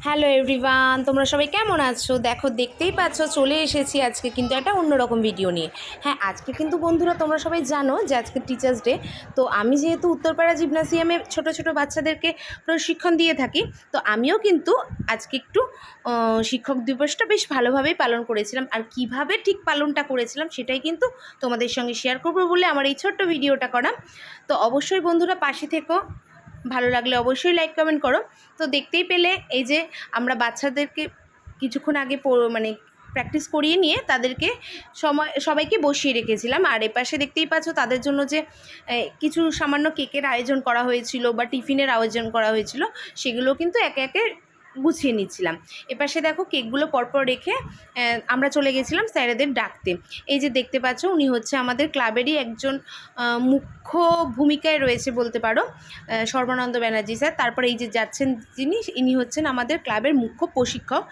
Hello everyone, তোমরা সবাই কেমন আছো? দেখতেই পাচ্ছ চলে এসেছি আজকে কিন্তু একটা অন্যরকম ভিডিও নিয়ে। হ্যাঁ, আজকে কিন্তু বন্ধুরা তোমরা সবাই জানো যে আজকে টিচার্স ডে। তো আমি যেহেতু উত্তরপাড়া জিমনাসিয়ামে ছোট ছোট বাচ্চাদেরকে প্রশিক্ষণ দিয়ে থাকি, তো আমিও কিন্তু আজকে একটু শিক্ষক দিবসটা বেশ ভালোভাবেই পালন করেছিলাম। আর কিভাবে ঠিক পালনটা করেছিলাম সেটাই কিন্তু তোমাদের সঙ্গে শেয়ার করবো বলে আমার এই ছোট্ট ভিডিওটা করা। তো অবশ্যই বন্ধুরা পাশে থেকো, ভালো লাগলে অবশ্যই লাইক কমেন্ট করো। তো দেখতেই পেলে এই যে আমরা বাচ্চাদেরকে কিছুক্ষণ আগে মানে প্র্যাকটিস করিয়ে নিয়ে তাদেরকে সবাইকে বসিয়ে রেখেছিলাম। আর এপাশে দেখতেই পাচ্ছ তাদের জন্য যে কিছু সামান্য কেকের আয়োজন করা হয়েছিল বা টিফিনের আয়োজন করা হয়েছিল, সেগুলো কিন্তু একে একে গুছিয়ে নিচ্ছিলাম। এপাশে দেখো কেকগুলো পরপর রেখে আমরা চলে গেছিলাম স্যারেদের ডাকতে। এই যে দেখতে পাচ্ছ উনি হচ্ছে আমাদের ক্লাবেরই একজন মুখ্য ভূমিকায় রয়েছে বলতে পারো, সর্বানন্দ ব্যানার্জি স্যার। তারপরে এই যে যাচ্ছেন যিনি, ইনি হচ্ছেন আমাদের ক্লাবের মুখ্য প্রশিক্ষক,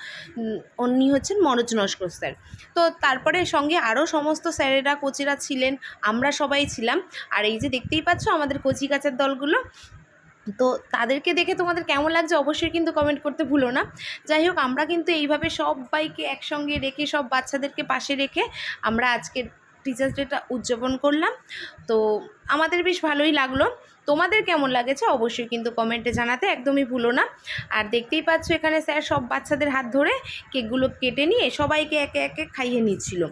উনি হচ্ছেন মনোজ নস্কর স্যার। তো তারপরে সঙ্গে আরও সমস্ত স্যারেরা কোচেরা ছিলেন, আমরা সবাই ছিলাম। আর এই যে দেখতেই পাচ্ছ আমাদের কচি কাচার দলগুলো, তো তাদেরকে দেখে তোমাদের কেমন লাগছে অবশ্যই কিন্তু কমেন্ট করতে ভুলো না। যাই হোক, আমরা কিন্তু এইভাবে সবাইকে একসঙ্গে রেখে সব বাচ্চাদেরকে পাশে রেখে আমরা আজকের টিচার্স ডেটা উদযাপন করলাম। তো আমাদের বেশ ভালোই লাগলো। তোমাদের কেমন লাগেছে অবশ্যই কিন্তু কমেন্টে জানাতে একদমই ভুলো না। আর দেখতেই পাচ্ছ এখানে স্যার সব বাচ্চাদের হাত ধরে কেকগুলো কেটে নিয়ে সবাইকে একে একে খাইয়ে নিচ্ছিল।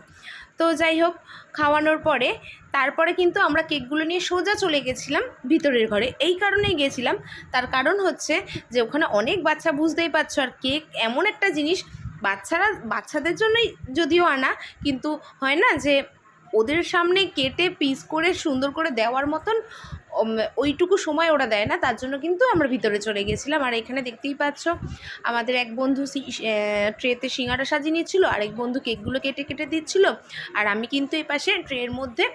তো যাই হোক, খাওয়ানোর পরে তারপরে কিন্তু আমরা কেকগুলো নিয়ে সোজা চলে গেছিলাম ভিতরের ঘরে। এই কারণেই গেছিলাম, তার কারণ হচ্ছে যে ওখানে অনেক বাচ্চা, বুঝতেই পারছো। আর কেক এমন একটা জিনিস, বাচ্চাদের জন্যই যদিও আনা, কিন্তু হয় না যে ওদের সামনে কেটে পিস করে সুন্দর করে দেওয়ার মতন ওইটুকু সময় ওরা দেয় না। তার জন্য কিন্তু আমরা ভিতরে চলে গেছিলাম। আর এখানে দেখতেই পাচ্ছ আমাদের এক বন্ধু ট্রেতে সিঙ্গারা সাজিয়ে নিচ্ছিল, আরেক বন্ধু কেকগুলো কেটে কেটে দিচ্ছিল, আর আমি কিন্তু এপাশে ট্রের মধ্যে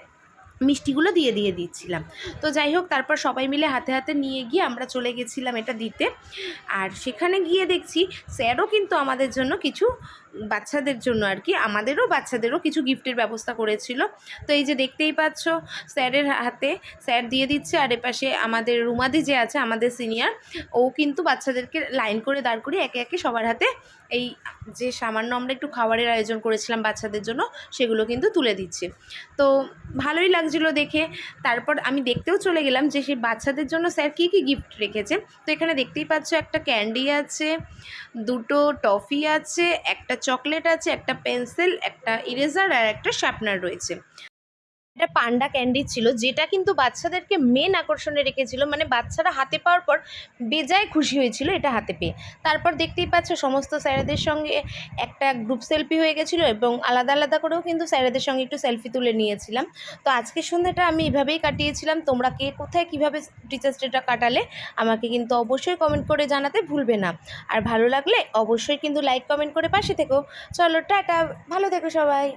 মিষ্টিগুলো দিয়ে দিচ্ছিলাম। তো যাই হোক, তারপর সবাই মিলে হাতে হাতে নিয়ে গিয়ে আমরা চলে গেছিলাম এটা দিতে। আর সেখানে গিয়ে দেখছি স্যারও কিন্তু আমাদের জন্য কিছু, বাচ্চাদের জন্য আর কি, আমাদেরও বাচ্চাদেরও কিছু গিফটের ব্যবস্থা করেছিল। তো এই যে দেখতেই পাচ্ছ স্যারের হাতে স্যার দিয়ে দিচ্ছে, আর এপাশে আমাদের রুমাদি যে আছে আমাদের সিনিয়র, ও কিন্তু বাচ্চাদেরকে লাইন করে দাঁড় করিয়ে একে একে সবার হাতে এই যে সামান্য আমরা একটু খাবারের আয়োজন করেছিলাম বাচ্চাদের জন্য, সেগুলো কিন্তু তুলে দিচ্ছে। তো ভালোই লাগছিলো দেখে। তারপর আমি দেখতেও চলে গেলাম যে সেই বাচ্চাদের জন্য স্যার কী কী গিফট রেখেছে। তো এখানে দেখতেই পাচ্ছ একটা ক্যান্ডি আছে, দুটো টফি আছে, একটা চকলেট আছে, একটা পেন্সিল, একটা ইরেজার আর একটা শার্পনার রয়েছে। এটা পান্ডা ক্যান্ডি ছিল, যেটা কিন্তু বাচ্চাদেরকে মেন আকর্ষণে রেখেছিল, মানে বাচ্চারা হাতে পাওয়ার পর বেজায় খুশি হয়েছিল এটা হাতে পেয়ে। তারপর দেখতেই পাচ্ছ সমস্ত স্যারেদের সঙ্গে একটা গ্রুপ সেলফি হয়ে গেছিলো, এবং আলাদা আলাদা করেও কিন্তু স্যারেদের সঙ্গে একটু সেলফি তুলে নিয়েছিলাম। তো আজকের সন্ধ্যাটা আমি এভাবেই কাটিয়েছিলাম। তোমরা কে কোথায় কীভাবে টিচার্স ডেটা কাটালে আমাকে কিন্তু অবশ্যই কমেন্ট করে জানাতে ভুলবে না। আর ভালো লাগলে অবশ্যই কিন্তু লাইক কমেন্ট করে পাশে থেকো। চলো টাটা, ভালো থেকো সবাই।